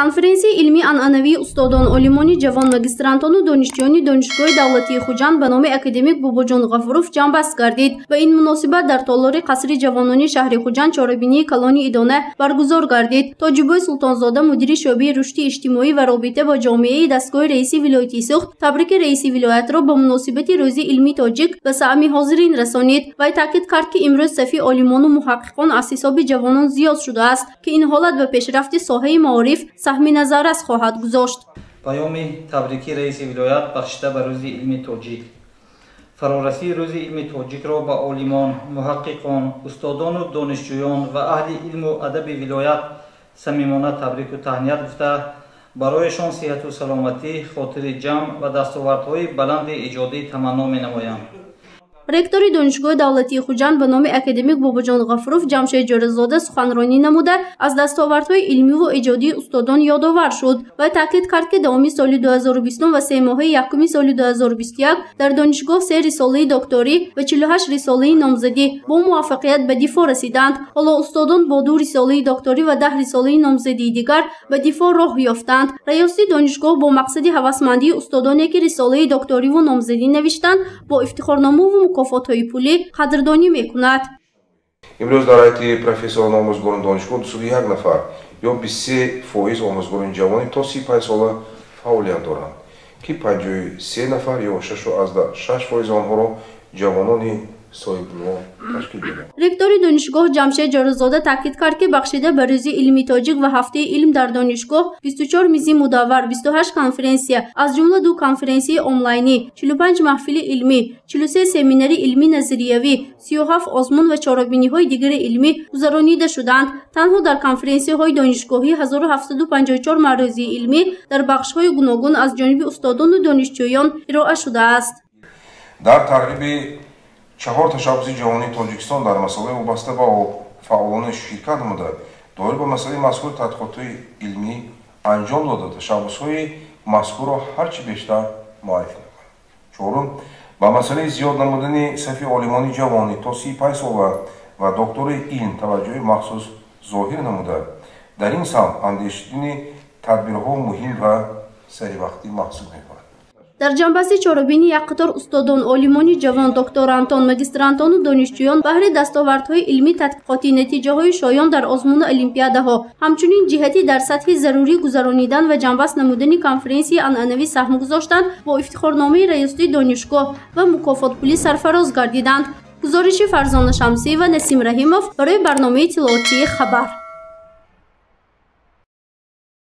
конференсияи илмии анъанавии устодон олимони ҷавон магистрантону донишҷӯёни донишгоҳи давлатии хуҷанд ба номи академик Бобоҷон Ғафуров ҷамъбаст гардид. Ба ин муносибат дар толори қасри ҷавонони шаҳри Хуҷанд чорабинии калони идона баргузор гардид. Тоҷибой Султонзода мудири шӯъбаи рушди иҷтимоӣ ва робита бо ҷомеаи дастгоҳи раиси вилояти Суғд табрики раиси вилоятро ба муносибати рӯзи илмии тоҷик ба саъми ҳозирин расонид. Вай таъкид кард ки имрӯз сафи олимону муҳаққиқон аз ҳисоби ҷавонон зиёд шудааст ки ин ҳолат ба пешрафти соҳаи маориф саҳми назаррас хоҳад гузошт. پیام تبریکی رئیس ولایت بخشیده به روز علم تاجیک. فرارسی روز علم تاجیک را به عالمان، محققان، استادان و دانشجویان و اهل علم و ادب ولایت صمیمانه تبریک و تهنیت گفته برایشان صحت و سلامتی، خاطر جمع و دستاوردهای بلند ایجادی تمنا می‌نمایند. ректори донишгоҳи давлатии Хуҷанд ба номи академик Бобоҷон Ғафуров Ҷамшед Ҷоризода суханронӣ намуда аз дастовардҳои илмиву эҷодии устодон ёдовар шуд. Вай таъкид кард ки давоми соли 2020 ва 3 моҳаи якуми соли 2021 дар донишгоҳ 3 рисолаи докторӣ ва 48 рисолаи номзадӣ бо муваффақият ба дифоъ расиданд. ҳоло устодон бо 2 рисолаи докторӣ ва 10 рисолаи номзадии дигар ба дифоъ роҳ ёфтанд. раёси донишгоҳ бо мақсади ҳавасмандии устодоне ки рисолаи докториву номзадӣ навиштанд бо ифтихорномаву мукофотҳои пулӣ қадрдонӣ мекунад. имрӯз дар ҳайати профессионал омӯзгорони донишгоҳ 201 нафар ё 23% омӯзгорони ҷавони то 35 сола фаъолият доранд ки 53 нафар ё 6% онҳоро ҷавонони соҳибунвон ташкил медиҳанд. ректори донишгоҳ Ҷамшед Ҷоризода таъкид кард ки бахшида ба рӯзи илми тоҷик ва ҳафтаи илм дар донишгоҳ 24 мизи мудаввар, 28 конференсия, аз ҷумла 2 конференсияи онлайнӣ, 45 маҳфили илмӣ, 43 семинари илмӣ назариявӣ, 37 озмун ва чорабиниҳои дигари илмӣ гузаронида шуданд. танҳо дар конференсияҳои донишгоҳӣ 1754 маърузии илмӣ дар бахшҳои гуногун аз ҷониби устодону донишҷӯён ироа шудааст. дар тарғиби 4 ташаббуси ҷавони Тоҷикистон дар масъалаи вобаста ба фаъолони ширкат намуда доир ба масъалаи мазкур тадқиқотҳои илмӣ анҷом дода ташаббусҳои мазкурро ҳарчи бештар муайян намоянд. чорум ба масъалаи зиёд намудани сафи олимони ҷавонӣ то 35 сола ва доктори илм таваҷҷӯҳи махсус зоҳир намуда дар ин самт андешидани тадбирҳо муҳим ва саривақтӣ маҳсуб мебарад. дар ҷанбасти чорабини як қатор устодон, олимони ҷавон, докторантон, магистрантону донишҷӯён баҳри дастовардҳои илмӣ тадқиқотӣ, натиҷаҳои шоён дар озмуну олимпиадаҳо, ҳамчунин ҷиҳати дар сатҳи зарурӣ гузаронидан ва ҷанбаст намудани конференсияи анъанавӣ саҳм гузоштанд, бо ифтихорномаи раёсати донишгоҳ ва мукофотпулӣ сарфароз гардиданд. гузориши Фарзона Шамсиева, Насим Раҳимов барои барномаи тиловатии Хабар.